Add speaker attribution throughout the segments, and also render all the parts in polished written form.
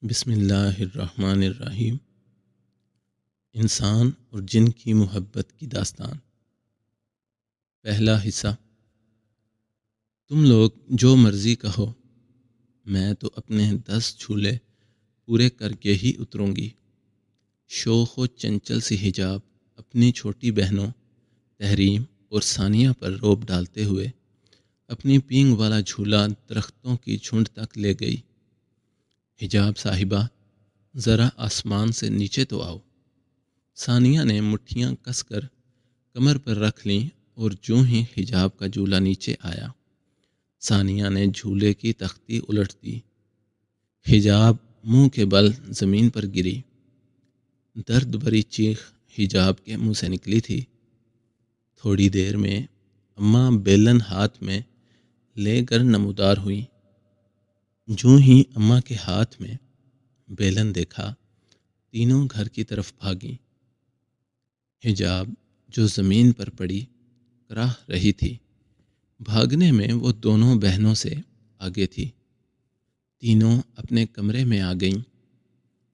Speaker 1: بسم اللہ الرحمن الرحیم۔ انسان اور جن کی محبت کی داستان۔ پہلا حصہ۔ تم لوگ جو مرضی کہو، میں تو اپنے 10 جھولے پورے کر کے ہی اتروں گی۔ شوخ و چنچل سی حجاب اپنی چھوٹی بہنوں تحریم اور ثانیہ پر روب ڈالتے ہوئے اپنی پینگ والا جھولا درختوں کی جھنڈ تک لے گئی۔ حجاب صاحبہ، ذرا آسمان سے نیچے تو آؤ۔ ثانیہ نے مٹھیاں کس کر کمر پر رکھ لیں اور جوں ہی حجاب کا جھولا نیچے آیا، ثانیہ نے جھولے کی تختی الٹ دی۔ حجاب منہ کے بل زمین پر گری۔ درد بھری چیخ حجاب کے منہ سے نکلی تھی۔ تھوڑی دیر میں اماں بیلن ہاتھ میں لے کر نمودار ہوئیں۔ جوں ہی اماں کے ہاتھ میں بیلن دیکھا، تینوں گھر کی طرف بھاگیں۔ حجاب جو زمین پر پڑی کراہ رہی تھی، بھاگنے میں وہ دونوں بہنوں سے آگے تھی۔ تینوں اپنے کمرے میں آ گئیں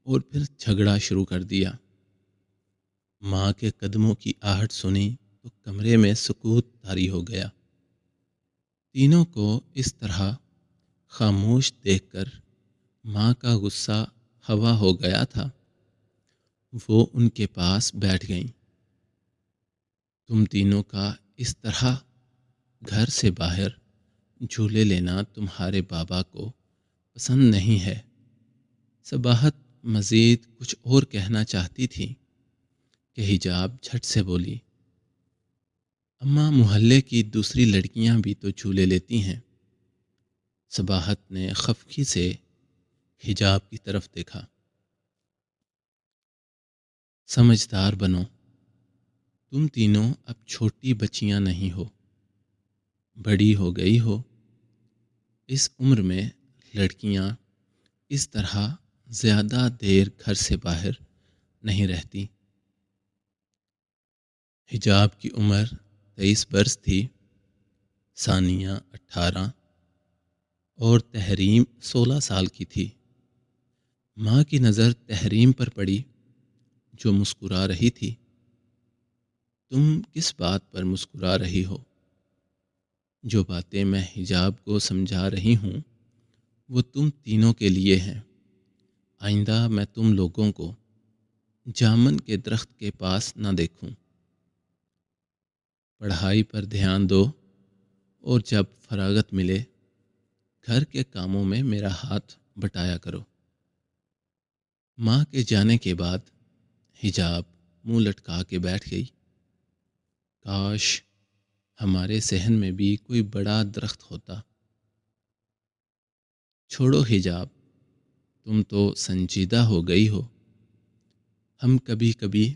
Speaker 1: اور پھر جھگڑا شروع کر دیا۔ ماں کے قدموں کی آہٹ سنی تو کمرے میں سکوت طاری ہو گیا۔ تینوں کو اس طرح خاموش دیکھ کر ماں کا غصہ ہوا ہو گیا تھا۔ وہ ان کے پاس بیٹھ گئیں۔ تم تینوں کا اس طرح گھر سے باہر جھولے لینا تمہارے بابا کو پسند نہیں ہے۔ صباحت مزید کچھ اور کہنا چاہتی تھی کہ حجاب جھٹ سے بولی، اماں محلے کی دوسری لڑکیاں بھی تو جھولے لیتی ہیں۔ صباحت نے خفگی سے حجاب کی طرف دیکھا۔ سمجھدار بنو، تم تینوں اب چھوٹی بچیاں نہیں ہو، بڑی ہو گئی ہو۔ اس عمر میں لڑکیاں اس طرح زیادہ دیر گھر سے باہر نہیں رہتی۔ حجاب کی عمر 23 برس تھی، ثانیہ 18 اور تحریم 16 سال کی تھی۔ ماں کی نظر تحریم پر پڑی جو مسکرا رہی تھی۔ تم کس بات پر مسکرا رہی ہو؟ جو باتیں میں حجاب کو سمجھا رہی ہوں وہ تم تینوں کے لیے ہیں۔ آئندہ میں تم لوگوں کو جامن کے درخت کے پاس نہ دیکھوں۔ پڑھائی پر دھیان دو اور جب فراغت ملے گھر کے کاموں میں میرا ہاتھ بٹایا کرو۔ ماں کے جانے کے بعد حجاب منہ لٹکا کے بیٹھ گئی۔ کاش ہمارے صحن میں بھی کوئی بڑا درخت ہوتا۔ چھوڑو حجاب، تم تو سنجیدہ ہو گئی ہو۔ ہم کبھی کبھی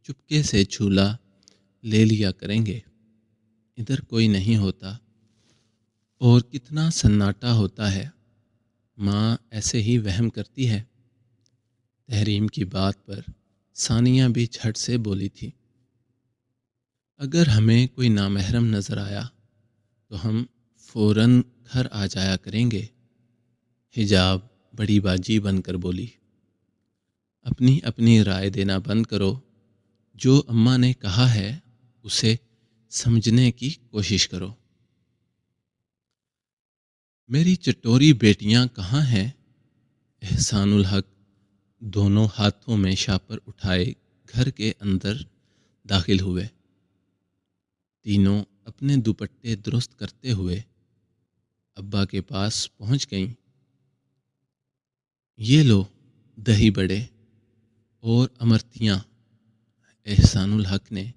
Speaker 1: چپکے سے جھولا لے لیا کریں گے۔ ادھر کوئی نہیں ہوتا اور کتنا سناٹا ہوتا ہے۔ ماں ایسے ہی وہم کرتی ہے۔ تحریم کی بات پر ثانیہ بھی جھٹ سے بولی تھی، اگر ہمیں کوئی نامحرم نظر آیا تو ہم فوراً گھر آ جایا کریں گے۔ حجاب بڑی باجی بن کر بولی، اپنی اپنی رائے دینا بند کرو۔ جو اماں نے کہا ہے اسے سمجھنے کی کوشش کرو۔ میری چٹوری بیٹیاں کہاں ہیں؟ احسان الحق دونوں ہاتھوں میں شاپر اٹھائے گھر کے اندر داخل ہوئے۔ تینوں اپنے دوپٹے درست کرتے ہوئے ابا کے پاس پہنچ گئیں۔ یہ لو دہی بڑے اور امرتیاں، احسان الحق نے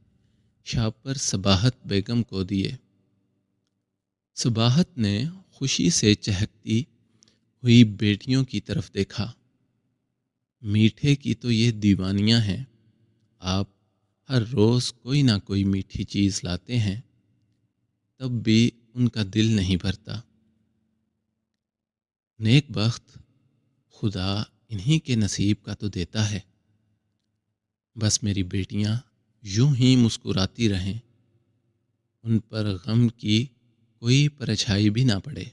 Speaker 1: شاپر صباحت بیگم کو دیے۔ صباحت نے خوشی سے چہکتی ہوئی بیٹیوں کی طرف دیکھا۔ میٹھے کی تو یہ دیوانیاں ہیں، آپ ہر روز کوئی نہ کوئی میٹھی چیز لاتے ہیں، تب بھی ان کا دل نہیں بھرتا۔ نیک بخت خدا انہی کے نصیب کا تو دیتا ہے۔ بس میری بیٹیاں یوں ہی مسکراتی رہیں، ان پر غم کی کوئی پرچھائی بھی نہ پڑے۔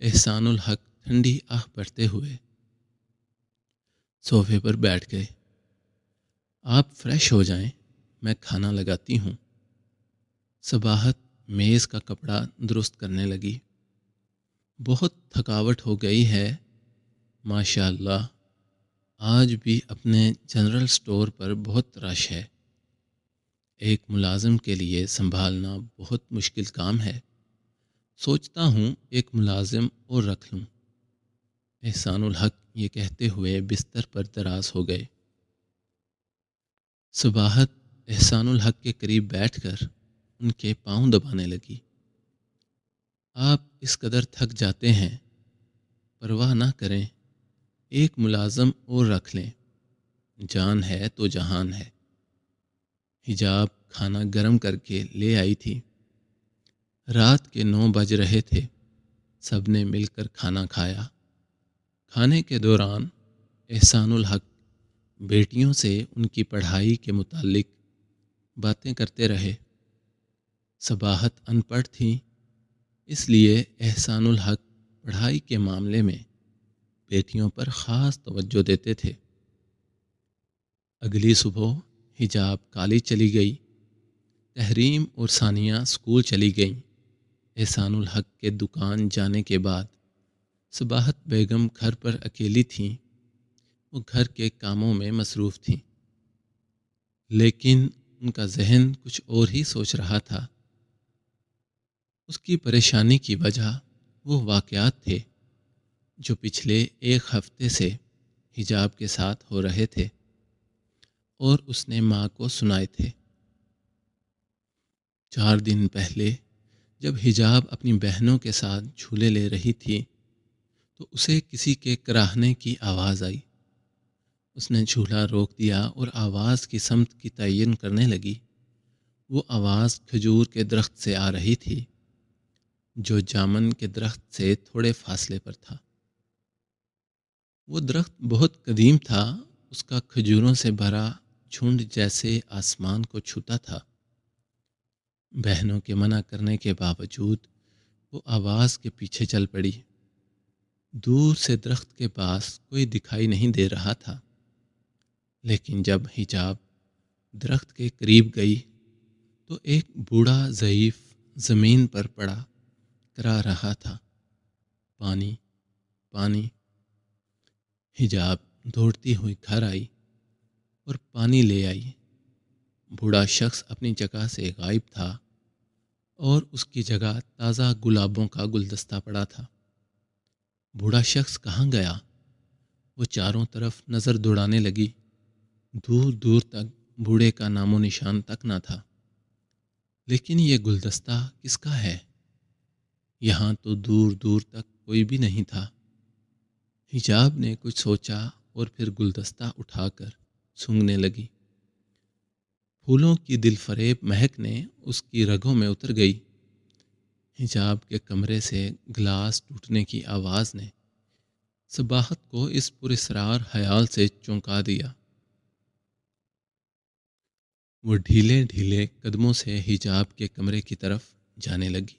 Speaker 1: احسان الحق ٹھنڈی آہ بھرتے ہوئے صوفے پر بیٹھ گئے۔ آپ فریش ہو جائیں، میں کھانا لگاتی ہوں۔ صباحت میز کا کپڑا درست کرنے لگی۔ بہت تھکاوٹ ہو گئی ہے، ماشاء اللہ۔ آج بھی اپنے جنرل سٹور پر بہت رش ہے۔ ایک ملازم کے لیے سنبھالنا بہت مشکل کام ہے۔ سوچتا ہوں ایک ملازم اور رکھ لوں۔ احسان الحق یہ کہتے ہوئے بستر پر دراز ہو گئے۔ صباحت احسان الحق کے قریب بیٹھ کر ان کے پاؤں دبانے لگی۔ آپ اس قدر تھک جاتے ہیں، پرواہ نہ کریں، ایک ملازم اور رکھ لیں، جان ہے تو جہان ہے۔ حجاب کھانا گرم کر کے لے آئی تھی۔ رات کے 9 بج رہے تھے۔ سب نے مل کر کھانا کھایا۔ کھانے کے دوران احسان الحق بیٹیوں سے ان کی پڑھائی کے متعلق باتیں کرتے رہے۔ صباحت ان پڑھ تھی، اس لیے احسان الحق پڑھائی کے معاملے میں بیٹیوں پر خاص توجہ دیتے تھے۔ اگلی صبح حجاب کالی چلی گئی۔ تحریم اور ثانیہ اسکول چلی گئیں۔ احسان الحق کے دکان جانے کے بعد صباحت بیگم گھر پر اکیلی تھیں۔ وہ گھر کے کاموں میں مصروف تھیں، لیکن ان کا ذہن کچھ اور ہی سوچ رہا تھا۔ اس کی پریشانی کی وجہ وہ واقعات تھے جو پچھلے 1 ہفتے سے حجاب کے ساتھ ہو رہے تھے اور اس نے ماں کو سنائے تھے۔ 4 دن پہلے جب حجاب اپنی بہنوں کے ساتھ جھولے لے رہی تھی تو اسے کسی کے کراہنے کی آواز آئی۔ اس نے جھولا روک دیا اور آواز کی سمت کی تعین کرنے لگی۔ وہ آواز کھجور کے درخت سے آ رہی تھی جو جامن کے درخت سے تھوڑے فاصلے پر تھا۔ وہ درخت بہت قدیم تھا، اس کا کھجوروں سے بھرا جھنڈ جیسے آسمان کو چھوتا تھا۔ بہنوں کے منع کرنے کے باوجود وہ آواز کے پیچھے چل پڑی۔ دور سے درخت کے پاس کوئی دکھائی نہیں دے رہا تھا، لیکن جب حجاب درخت کے قریب گئی تو ایک بوڑھا ضعیف زمین پر پڑا کرا رہا تھا، پانی پانی۔ حجاب دوڑتی ہوئی گھر آئی اور پانی لے آئی۔ بوڑھا شخص اپنی جگہ سے غائب تھا اور اس کی جگہ تازہ گلابوں کا گلدستہ پڑا تھا۔ بوڑھا شخص کہاں گیا؟ وہ چاروں طرف نظر دوڑانے لگی۔ دور دور تک بوڑھے کا نام و نشان تک نہ تھا۔ لیکن یہ گلدستہ کس کا ہے؟ یہاں تو دور دور تک کوئی بھی نہیں تھا۔ حجاب نے کچھ سوچا اور پھر گلدستہ اٹھا کر سونگھنے لگی۔ پھولوں کی دل فریب مہک نے اس کی رگوں میں اتر گئی۔ حجاب کے کمرے سے گلاس ٹوٹنے کی آواز نے صباحت کو اس پراسرار خیال سے چونکا دیا۔ وہ ڈھیلے ڈھیلے قدموں سے حجاب کے کمرے کی طرف جانے لگی۔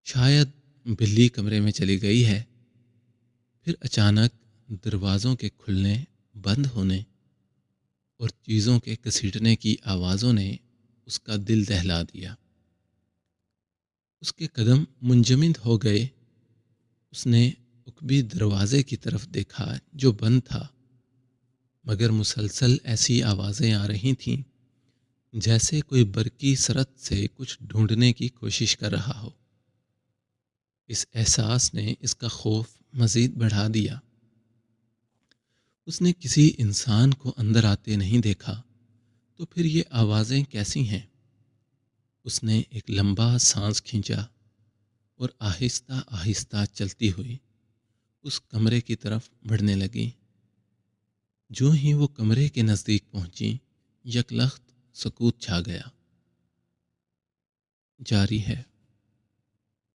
Speaker 1: شاید بلی کمرے میں چلی گئی ہے۔ پھر اچانک دروازوں کے کھلنے بند ہونے اور چیزوں کے گھسیٹنے کی آوازوں نے اس کا دل دہلا دیا۔ اس کے قدم منجمد ہو گئے۔ اس نے عقبی دروازے کی طرف دیکھا جو بند تھا، مگر مسلسل ایسی آوازیں آ رہی تھیں جیسے کوئی برقی سرت سے کچھ ڈھونڈنے کی کوشش کر رہا ہو۔ اس احساس نے اس کا خوف مزید بڑھا دیا۔ اس نے کسی انسان کو اندر آتے نہیں دیکھا، تو پھر یہ آوازیں کیسی ہیں؟ اس نے ایک لمبا سانس کھینچا اور آہستہ آہستہ چلتی ہوئی اس کمرے کی طرف بڑھنے لگی۔ جو ہی وہ کمرے کے نزدیک پہنچی، یکلخت سکوت چھا گیا۔ جاری ہے۔